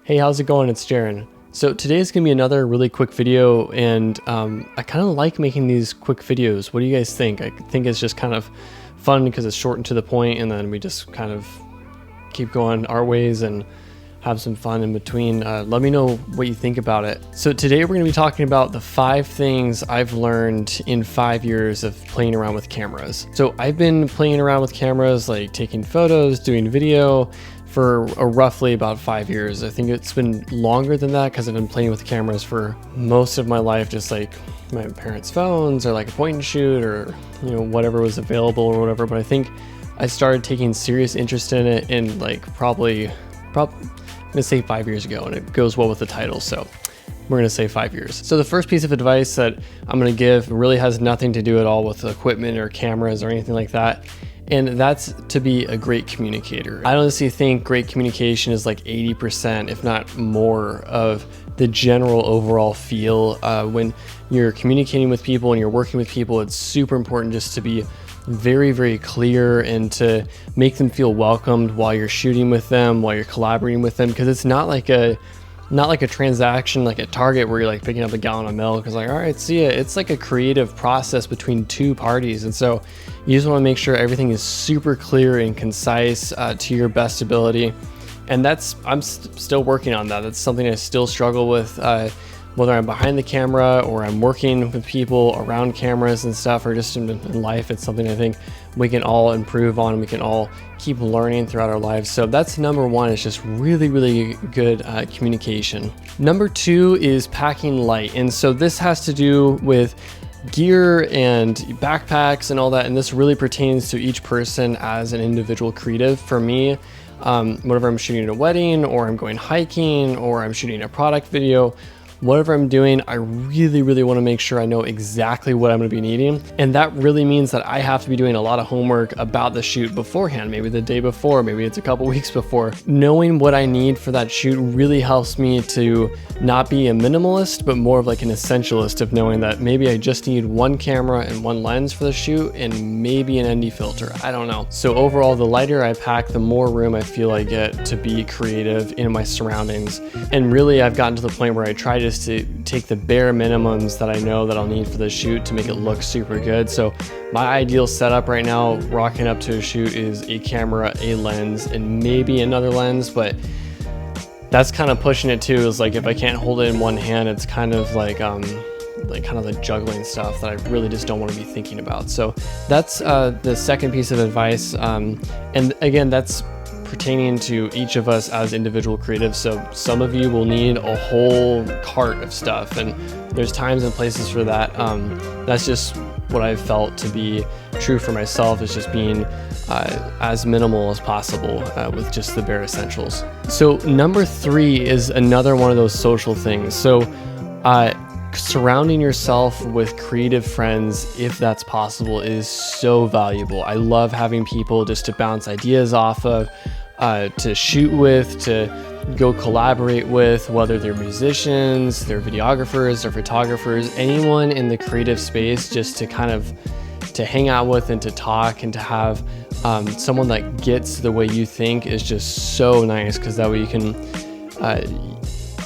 Hey, how's it going? It's Jaren. So today is going to be another really quick video, and I kind of like making these quick videos. What do you guys think? I think it's just kind of fun because it's short and to the point, and then we just kind of keep going our ways and have some fun in between. Let me know what you think about it. So today we're going to be talking about the 5 things I've learned in 5 years of playing around with cameras. So I've been playing around with cameras, like taking photos, doing video, for roughly about 5 years. I think it's been longer than that because I've been playing with cameras for most of my life, just like my parents' phones or like a point and shoot or whatever was available or whatever. But I think I started taking serious interest in it in like probably I'm gonna say 5 years ago, and it goes well with the title, so we're gonna say 5 years. So the first piece of advice that I'm gonna give really has nothing to do at all with equipment or cameras or anything like that. And that's to be a great communicator. I honestly think great communication is like 80%, if not more, of the general overall feel. When you're communicating with people and you're working with people, it's super important just to be very, very clear and to make them feel welcomed while you're shooting with them, while you're collaborating with them, because it's not like a transaction like at Target where you're like picking up a gallon of milk. It's like, all right, see ya. It's like a creative process between two parties. And so you just want to make sure everything is super clear and concise to your best ability. And I'm still working on that. That's something I still struggle with, whether I'm behind the camera or I'm working with people around cameras and stuff, or just in life. It's something I think we can all improve on, and we can all keep learning throughout our lives. So that's number one, is just really, really good communication. Number 2 is packing light. And so this has to do with gear and backpacks and all that. And this really pertains to each person as an individual creative. For me, whenever I'm shooting a wedding, or I'm going hiking, or I'm shooting a product video, whatever I'm doing, I really, really want to make sure I know exactly what I'm going to be needing. And that really means that I have to be doing a lot of homework about the shoot beforehand, maybe the day before, maybe it's a couple weeks before. Knowing what I need for that shoot really helps me to not be a minimalist, but more of like an essentialist, of knowing that maybe I just need one camera and one lens for the shoot and maybe an ND filter. I don't know. So overall, the lighter I pack, the more room I feel I get to be creative in my surroundings. And really, I've gotten to the point where I try to take the bare minimums that I know that I'll need for the shoot to make it look super good. So my ideal setup right now, rocking up to a shoot, is a camera, a lens, and maybe another lens, but that's kind of pushing it too. Is like, if I can't hold it in one hand, it's kind of like kind of the juggling stuff that I really just don't want to be thinking about. So that's the second piece of advice. And again, that's pertaining to each of us as individual creatives. So some of you will need a whole cart of stuff, and there's times and places for that. That's just what I've felt to be true for myself, is just being as minimal as possible with just the bare essentials. So number 3 is another one of those social things. So surrounding yourself with creative friends, if that's possible, is so valuable. I love having people just to bounce ideas off of, to shoot with, to go collaborate with, whether they're musicians, they're videographers, they're photographers, anyone in the creative space, just to kind of to hang out with and to talk and to have someone that gets the way you think is just so nice, because that way you can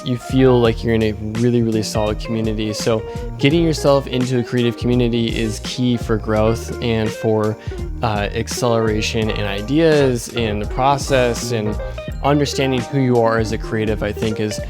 you feel like you're in a really, really solid community. So getting yourself into a creative community is key for growth and for acceleration in ideas, in the process, and understanding who you are as a creative, I think is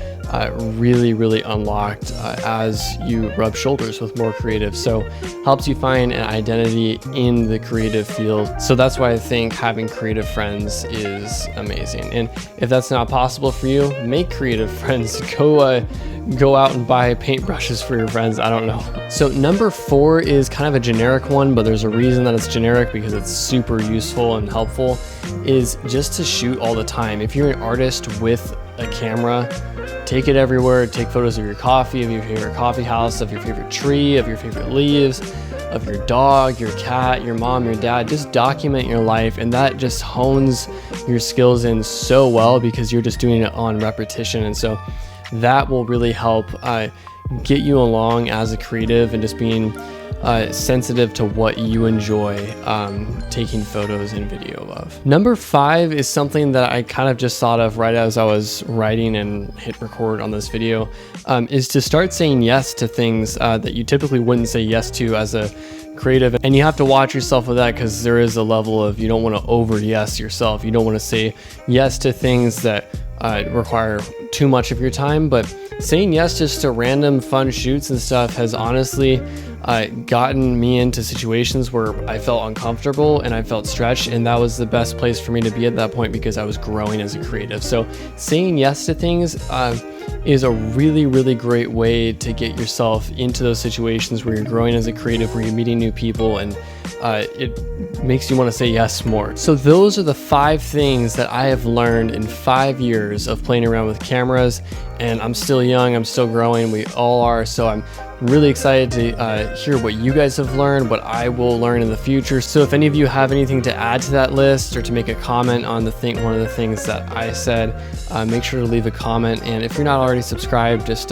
really, really unlocked as you rub shoulders with more creatives. So helps you find an identity in the creative field. So that's why I think having creative friends is amazing. And if that's not possible for you, make creative friends. Go out and buy paintbrushes for your friends. I don't know. So number 4 is kind of a generic one, but there's a reason that it's generic, because it's super useful and helpful, is just to shoot all the time. If you're an artist with a camera, take it everywhere. Take photos of your coffee, of your favorite coffee house, of your favorite tree, of your favorite leaves, of your dog, your cat, your mom, your dad. Just document your life, and that just hones your skills in so well, because you're just doing it on repetition. And so that will really help get you along as a creative, and just being sensitive to what you enjoy taking photos and video of. Number 5 is something that I kind of just thought of right as I was writing and hit record on this video, is to start saying yes to things that you typically wouldn't say yes to as a creative. And you have to watch yourself with that, because there is a level of, you don't want to over yes yourself. You don't want to say yes to things that require too much of your time, but saying yes just to random fun shoots and stuff has honestly gotten me into situations where I felt uncomfortable and I felt stretched, and that was the best place for me to be at that point, because I was growing as a creative. So saying yes to things is a really, really great way to get yourself into those situations where you're growing as a creative, where you're meeting new people, and it makes you want to say yes more. So those are the 5 things that I have learned in 5 years of playing around with cameras. And I'm still young, I'm still growing, we all are. So I'm really excited to hear what you guys have learned, what I will learn in the future. So if any of you have anything to add to that list, or to make a comment on one of the things that I said, make sure to leave a comment. And if you're not already subscribed, just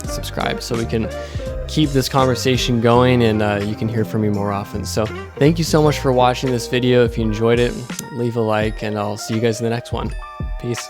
subscribe so we can keep this conversation going, and you can hear from me more often. So thank you so much for watching this video. If you enjoyed it, leave a like, and I'll see you guys in the next one. Peace.